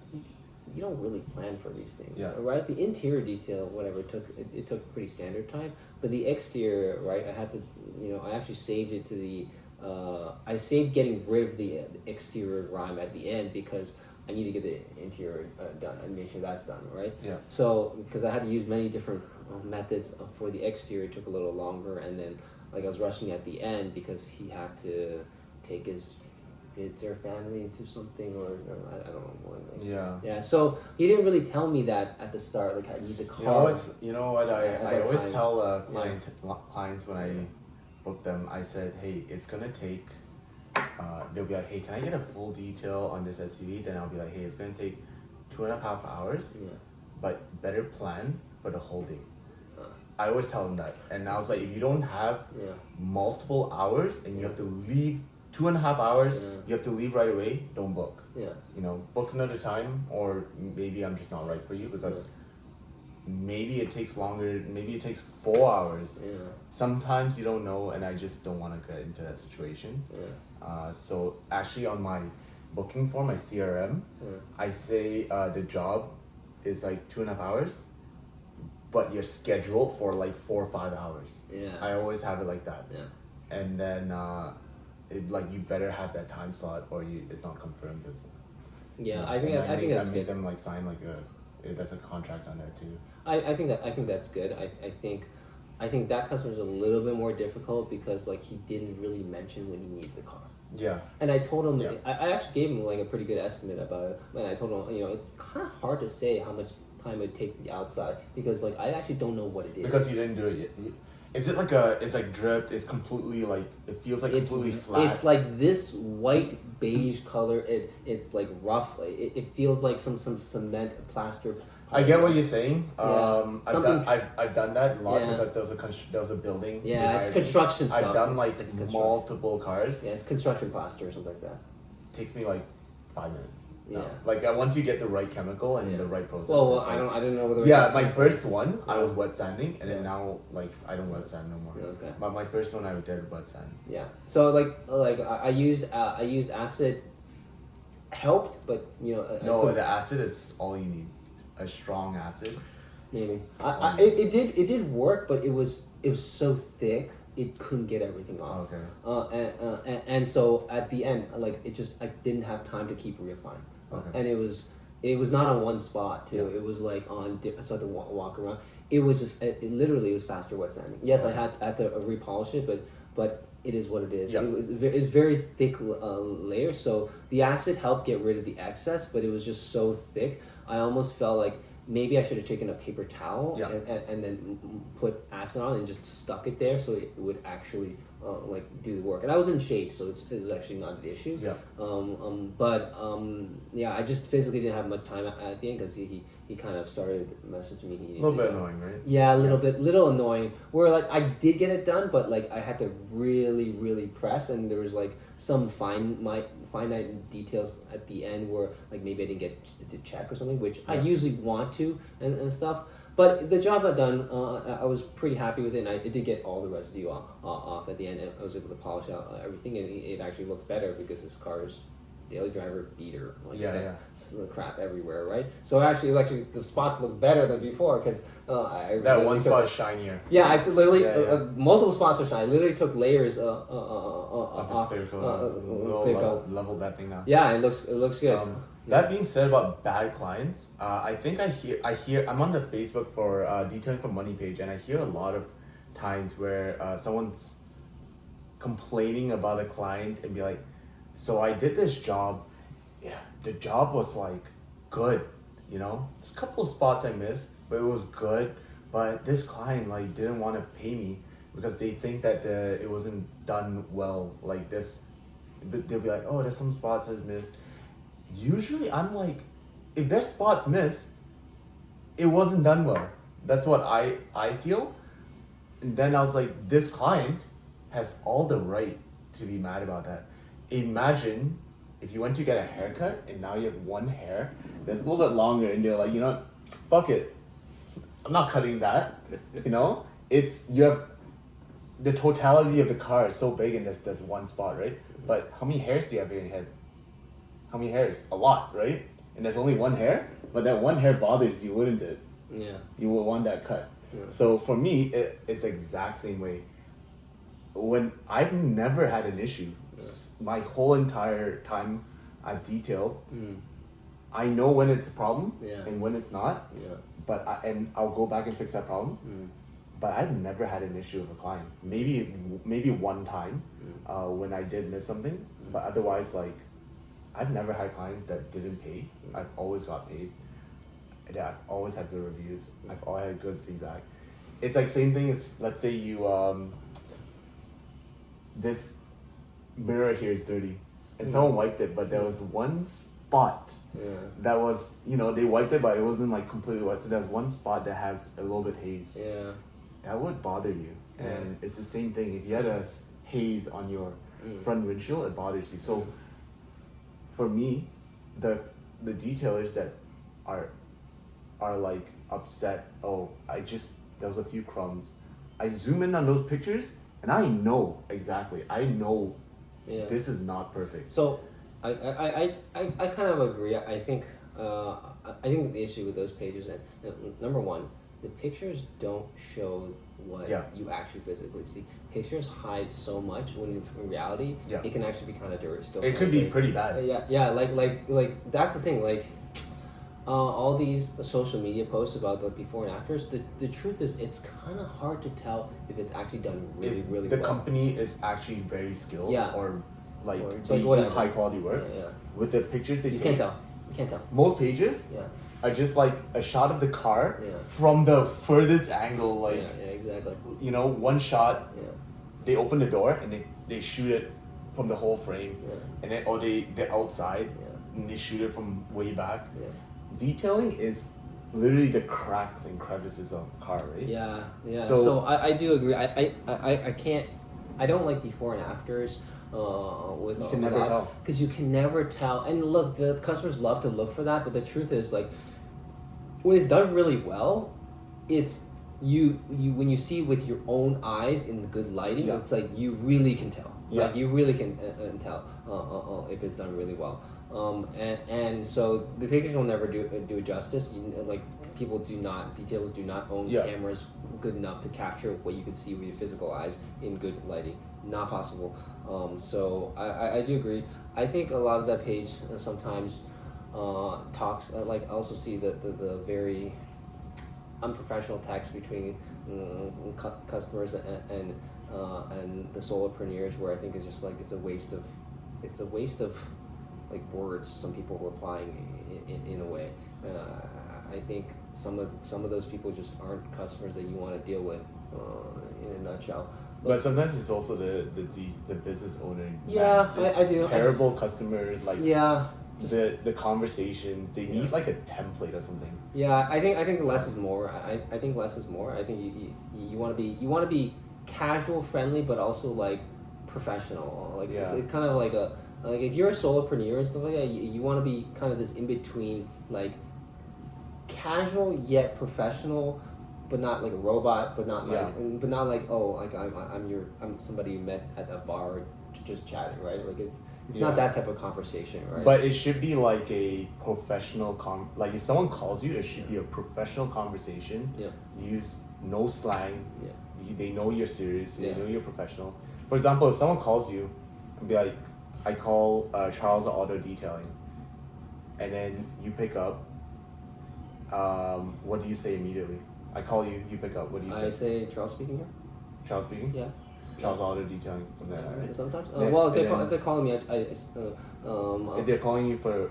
you don't really plan for these things, right? The interior detail, whatever, it took pretty standard time, but the exterior, right? I had to, I actually saved it to the, I saved getting rid of the exterior grime at the end because I need to get the interior done and make sure that's done, right? Yeah. So because I had to use many different methods for the exterior, it took a little longer, and then I was rushing at the end because he had to take his kids or family into something, or I don't know. Yeah. So he didn't really tell me that at the start. Like, I need the car. You know what? I always tell clients when I book them, I said, hey, it's gonna take. They'll be like, hey, can I get a full detail on this SUV? Then I'll be like, hey, it's gonna take 2.5 hours, but better plan for the whole day. I always tell them that, and I was like, if you don't have multiple hours and you have to leave 2.5 hours, you have to leave right away. Don't book. You know, book another time, or maybe I'm just not right for you because maybe it takes longer. Maybe it takes 4 hours. Sometimes you don't know, and I just don't want to get into that situation. So actually, on my booking form, my CRM, I say the job is like 2.5 hours, but you're scheduled for like 4 or 5 hours. I always have it like that. And then it, like, you better have that time slot, or it's not confirmed. I think that's I good. made them like sign like there's a contract on there too. I think that's good. I think that customer's a little bit more difficult because like he didn't really mention when he needed the car. And I told him I actually gave him like a pretty good estimate about it. And I told him, you know, it's kind of hard to say how much time it would take the outside because like I actually don't know what it is. Because you didn't do it yet. Is it like it's like dripped? It's completely like, it feels like completely flat. It's like this white beige color. It's like rough. It feels like some cement plaster. I get what you're saying. I've done that a lot because there was a building. It's construction stuff. I've done like multiple cars. It's construction plaster or something like that. It takes me like 5 minutes. Like once you get the right chemical and the right process. Well, I didn't know whether. My first one I was wet sanding, and then now like I don't wet sand no more. But my first one I did wet sand. So like I used acid. Helped, but you know. No, the acid is all you need. A strong acid. Maybe. It did work, but it was so thick it couldn't get everything off. And so at the end, like I didn't have time to keep reapplying. And it was not on one spot too. It was like on. So I had to walk around. It was just it literally was faster wet sanding. Yes, I had to repolish it, but it is what it is. It was very thick layer. So the acid helped get rid of the excess, but it was just so thick. I almost felt like maybe I should have taken a paper towel and then put acid on and just stuck it there so it would actually like do the work. And I was in shape, so it's actually not an issue. I just physically didn't have much time at the end because he kind of started messaging me. A little bit annoying, right? Yeah, little annoying. Where like I did get it done, but like I had to really press, and there was like some finite details at the end where like maybe I didn't get to check or something, which I usually want to and stuff. But the job I'd done, I was pretty happy with it, and I did get all the residue off at the end. And I was able to polish out everything, and it actually looked better because this car is daily driver beater. Like crap everywhere, right? So actually the spots look better than before because that one spot is shinier. I literally multiple spots are shiny. I literally took layers off level that thing now. It looks good. That being said about bad clients, I think I hear I'm on the Facebook for detailing for money page, and I hear a lot of times where someone's complaining about a client and be like, so I did this job, the job was like good, you know, there's a couple of spots I missed, but it was good, but this client like didn't want to pay me because they think that it wasn't done well like this. They'll be like, oh, there's some spots that's missed. Usually I'm like, if there's spots missed, it wasn't done well. That's what I feel. And then I was like, this client has all the right to be mad about that. Imagine if you went to get a haircut and now you have one hair that's a little bit longer and they're like, you know, fuck it, I'm not cutting that. You know, you have the totality of the car is so big and there's one spot, right? But how many hairs do you have in your head? How many hairs? A lot, right? And there's only one hair, but that one hair bothers you, wouldn't it? You would want that cut. So for me, it's the exact same way. When I've never had an issue, my whole entire time I've detailed, I know when it's a problem and when it's not. But I'll go back and fix that problem. But I've never had an issue with a client. Maybe one time when I did miss something, but otherwise like I've never had clients that didn't pay. I've always got paid. I've always had good reviews. I've always had good feedback. It's like same thing as, let's say you this mirror here is dirty, and someone wiped it, but there was one spot that was, they wiped it, but it wasn't like completely wet. So there's one spot that has a little bit haze. Yeah. That would bother you, and it's the same thing. If you had a haze on your front windshield, it bothers you. So for me, the detailers that are like upset, there was a few crumbs. I zoom in on those pictures and I know exactly. This is not perfect. So I kind of agree. I think the issue with those pages, and number one, the pictures don't show what you actually physically see. Pictures hide so much when in reality it can actually be kind of dirty. Still, it could be pretty bad. Like that's the thing. Like all these social media posts about the before and afters. The truth is, it's kind of hard to tell if it's actually done really If well. the company is actually very skilled, or like they do high quality work. With the pictures they take, can't tell. You can't tell. Most pages are just like a shot of the car from the furthest angle. Like exactly. One shot. They open the door and they shoot it from the whole frame, and then they're outside and they shoot it from way back. Detailing is literally the cracks and crevices of a car, right? Yeah. So I do agree. I can't. I don't like before and afters. With you can never tell, because you can never tell. And look, the customers love to look for that, but the truth is, like, when it's done really well, it's you when you see with your own eyes in good lighting, it's like you really can tell. Like you really can tell if it's done really well. And so the pictures will never do it justice. Like detailers do not own cameras good enough to capture what you can see with your physical eyes in good lighting. Not possible. So I do agree. I think a lot of that page sometimes talks, like I also see the very unprofessional text between customers and the solopreneurs, where I think it's just like it's a waste of like words. Some people replying in a way. I think some of those people just aren't customers that you want to deal with in a nutshell. But sometimes it's also the business owner. Yeah, I do. Terrible customer, like the conversations. They need like a template or something. Yeah, I think less is more. I think less is more. I think you want to be casual, friendly, but also like professional. Like it's kind of like if you're a solopreneur and stuff like that, you want to be kind of this in between, like casual yet professional, but not like a robot, but not like I'm somebody you met at a bar just chatting, right? Like it's not that type of conversation, right? But it should be like a professional like if someone calls you, it should be a professional conversation. Use no slang. They know you're serious. They know you're professional. For example, if someone calls you and be like, I call Charles Auto Detailing, and then you pick up, what do you say immediately? I call you, you pick up. What do you say? I say, Charles speaking here. Charles speaking? Yeah. Charles Auto Detailing, something like that, right? Sometimes. If they're calling me, if they're calling you for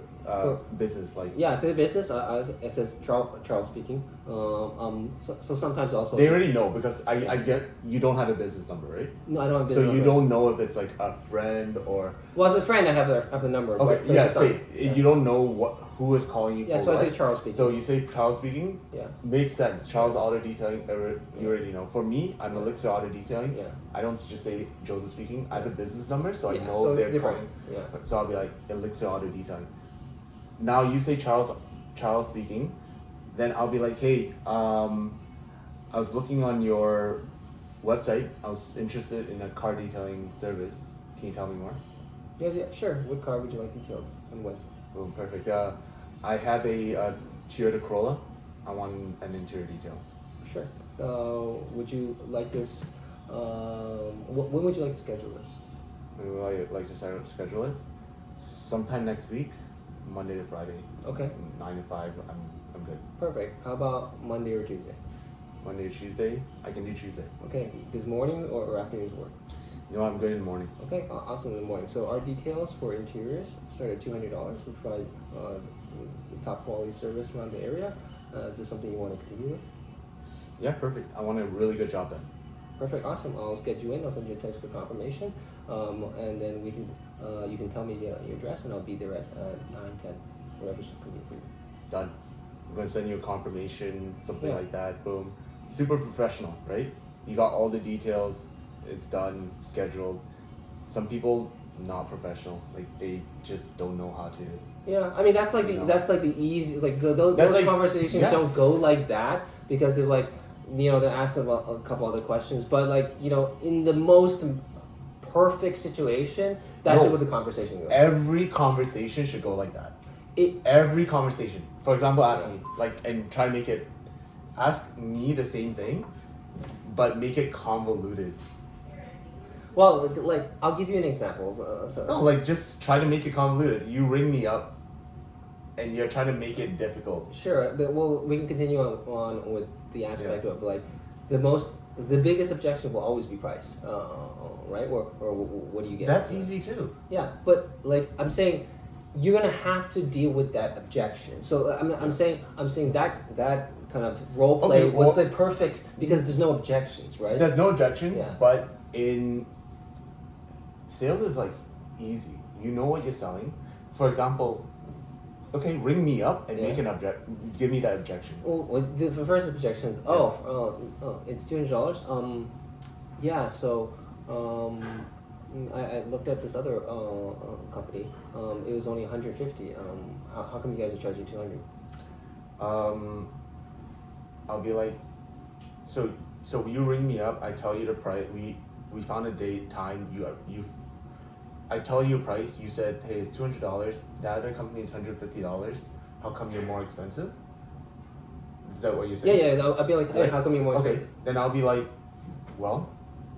business, like if they're business, it says Charles speaking. So sometimes also they already know, because I get you don't have a business number, right? No, I don't have a business number. So you number. don't know if it's like a friend or. Well, as a friend, I have the number. Okay, you don't know who is calling you. Yeah, so I say Charles speaking. So you say Charles speaking. Yeah. Makes sense. Charles Auto Detailing. You already know. For me, I'm Elixir Auto Detailing. Yeah. I don't just say Joseph speaking. I have a business number, so I know so they're different. calling. Yeah. So I'll be like Elixir Auto Detailing. Now you say Charles speaking, then I'll be like, hey, I was looking on your website. I was interested in a car detailing service. Can you tell me more? Yeah, sure. What car would you like detailed and when? Oh, perfect. I have a Toyota Corolla. I want an interior detail. Sure. Would you like this? When would you like to schedule this? When would I like to schedule this? Sometime next week, Monday to Friday. Okay. 9 to 5. I'm good. Perfect. How about Monday or Tuesday? Monday or Tuesday? I can do Tuesday. Okay. Does morning or afternoons work? You know, I'm good in the morning. Okay, awesome in the morning. So our details for interiors start at $200. We provide top quality service around the area. Is this something you want to continue with? Yeah, perfect. I want a really good job done. Perfect. Awesome. I'll schedule you in. I'll send you a text for confirmation, and then we can you can tell me your address, and I'll be there at 9:10, whatever's convenient for you. Done. I'm gonna send you a confirmation, something Yeah. like that. Boom. Super professional, right? You got all the details. It's done, scheduled. Some people not professional, like they just don't know how to. Yeah, I mean that's like You know. that's like the easy those That's like- conversations yeah. don't go like that because they're like they're asking about a couple other questions, but like in the most perfect situation that's No. what the conversation goes. Every conversation should go like that. Every conversation. For example, ask me and try to make it. Ask me the same thing, but make it convoluted. Well, like I'll give you an example. No, just try to make it convoluted. You ring me up, and you're trying to make it difficult. Sure, we can continue on with the aspect of like the biggest objection will always be price, right? Or what do you get? That's easy too. Yeah, but like I'm saying, you're gonna have to deal with that objection. So I'm saying that kind of role play was the perfect because there's no objections, right? There's no objections, Yeah. but in sales is easy. You know what you're selling. For example, okay, ring me up and make give me that objection. Well, the first objection is it's $200. Yeah. So I looked at this other company. It was only 150. How come you guys are charging 200? I'll be like, so you ring me up. I tell you the price. We found a date, time. I tell you a price. You said, hey, it's $200. The other company is $150. How come you're more expensive? Is that what you're saying? Yeah. I'll be like, hey, how come you're more expensive? Okay, then I'll be like, well,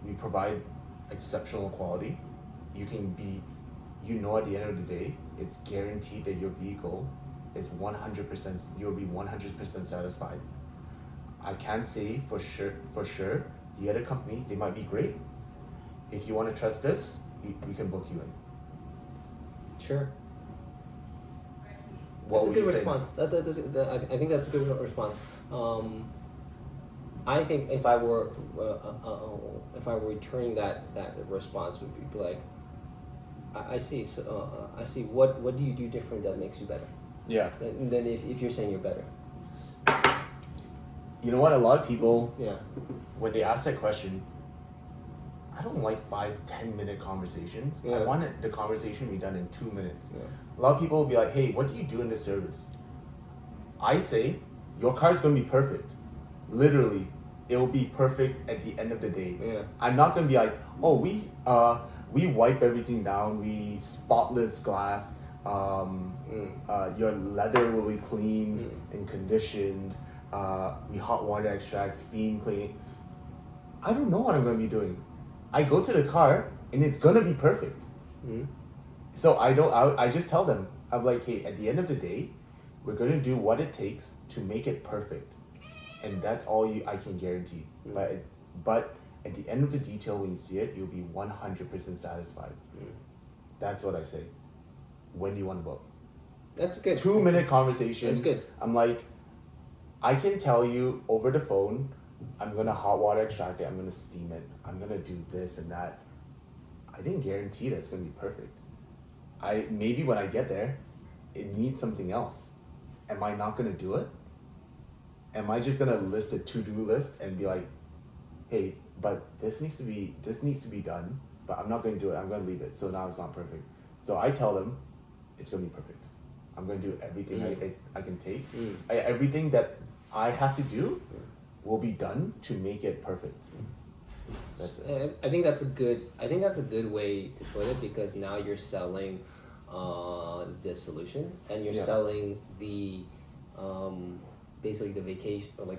we provide exceptional quality. At the end of the day, it's guaranteed that your vehicle is 100%. You'll be 100% satisfied. I can't say for sure. The other company, they might be great. If you want to trust us, we can book you in. Sure. What That's a good would you say? response. I think that's a good response. I think if I were returning that response would be like, I see. So I see. What do you do different that makes you better? Yeah. Than if you're saying you're better. You know what? A lot of people, Yeah. when they ask that question, I don't like 5-10 minute conversations. Yeah. I want the conversation to be done in 2 minutes. Yeah. A lot of people will be like, hey, what do you do in this service? I say, your car is going to be perfect. Literally, it will be perfect at the end of the day. Yeah. I'm not going to be like, oh, we wipe everything down, we spotless glass, your leather will be cleaned and conditioned, we hot water extract, steam clean. I don't know what I'm going to be doing. I go to the car and it's going to be perfect. So I just tell them, I'm like, hey, at the end of the day, we're going to do what it takes to make it perfect. And that's all I can guarantee. But at the end of the detail, when you see it, you'll be 100% satisfied. That's what I say. When do you want to book? That's good. 2 minute conversation. That's good. I'm like, I can tell you over the phone, I'm going to hot water extract it, I'm going to steam it, I'm going to do this and that. I didn't guarantee that it's going to be perfect. Maybe when I get there, it needs something else. Am I not going to do it? Am I just going to list a to-do list and be like, hey, but this needs to be done, but I'm not going to do it. I'm going to leave it. So now it's not perfect. So I tell them it's going to be perfect. I'm going to do everything I can take. Everything that I have to do will be done to make it perfect. That's it. I think that's a good way to put it because now you're selling the solution and you're selling the basically the vacation or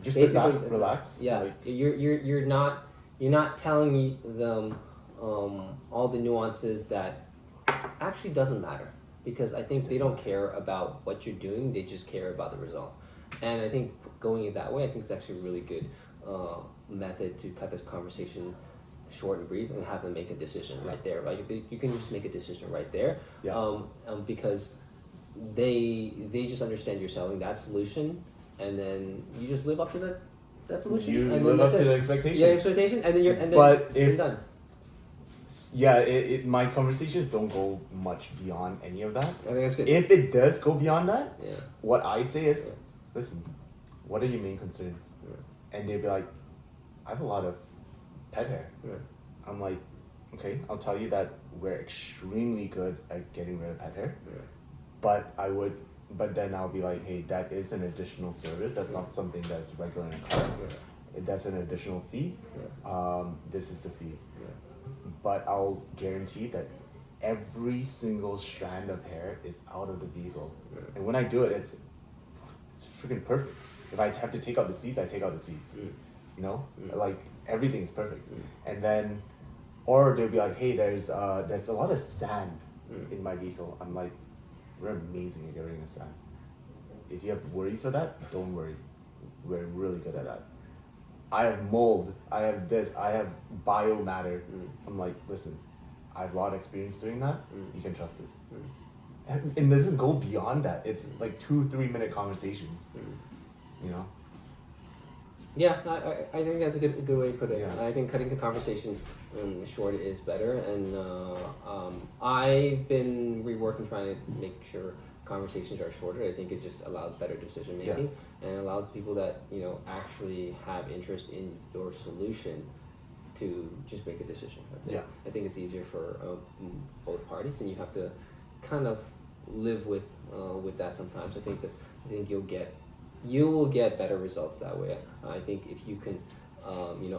just sit back, relax. Yeah, you're not telling them all the nuances that actually doesn't matter because I think they don't care about what you're doing, they just care about the result. And I think going it that way, I think it's actually a really good method to cut this conversation short and brief and have them make a decision right there. Like you can just make a decision right there, because they just understand you're selling that solution, and then you just live up to that solution. You and live then up that's to it. the expectation. Yeah, expectation, and then you're But you're if- done. Yeah, my conversations don't go much beyond any of that. I think that's good. If it does go beyond that, Yeah. what I say is, Yeah. listen, what are your main concerns? Yeah. And they'd be like, I have a lot of pet hair. Yeah. I'm like, okay, I'll tell you that we're extremely good at getting rid of pet hair. Yeah. But then I'll be like, hey, that is an additional service. That's not something that's regular in a car. Yeah. That's an additional fee. Yeah. This is the fee. Yeah. But I'll guarantee that every single strand of hair is out of the vehicle. Yeah. And when I do it, it's freaking perfect. If I have to take out the seats, I take out the seats. You know, like everything's perfect. And then, or they'll be like, hey, there's a lot of sand in my vehicle. I'm like, we're amazing at getting rid of sand. If you have worries for that, don't worry. We're really good at that. I have mold, I have this, I have biomatter. I'm like, listen, I have a lot of experience doing that. You can trust us. And it doesn't go beyond that. It's like 2-3 minute conversations. You know? Yeah, I think that's a good way to put it. Yeah. I think cutting the conversation short is better, and I've been reworking trying to make sure conversations are shorter. I think it just allows better decision making and allows people that actually have interest in your solution to just make a decision. That's it. Yeah. I think it's easier for both parties, and you have to kind of live with that sometimes. I think you will get better results that way. I think if you can,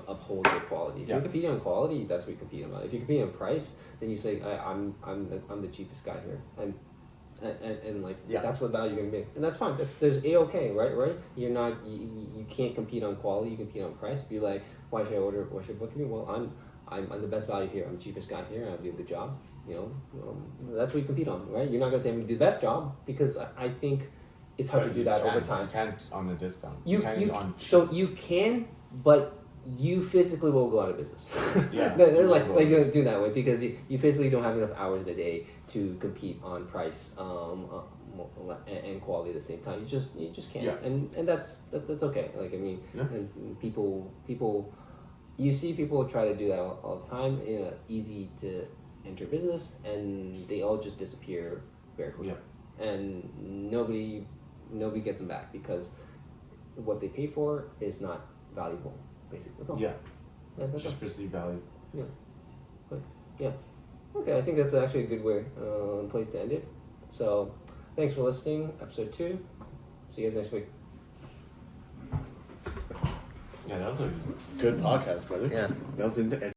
uphold your quality. If you're competing on quality, that's what you compete on. If you're competing on price, then you say, I'm the cheapest guy here, and that's what value you're gonna make, and that's fine. There's A-OK, right? You're not you can't compete on quality. You compete on price. Be like, why should I order? Why should I book me? Well, I'm the best value here. I'm the cheapest guy here, and I'll do the job. That's what you compete on, right? You're not gonna say I'm gonna do the best job, because I think it's hard to do that over time. You can't on the discount. You can, but you physically will go out of business. Yeah. do that way, because you physically don't have enough hours in a day to compete on price and quality at the same time. You just can't. Yeah. And that's okay. And people you see people try to do that all the time in an easy to enter business, and they all just disappear very quickly. Yeah. And nobody gets them back, because what they pay for is not valuable, basically. That's all. Yeah. That's Just perceived value. Yeah. But, yeah. Okay, I think that's actually a good place to end it. So, thanks for listening. Episode 2. See you guys next week. Yeah, that was a good podcast, brother. Yeah. That was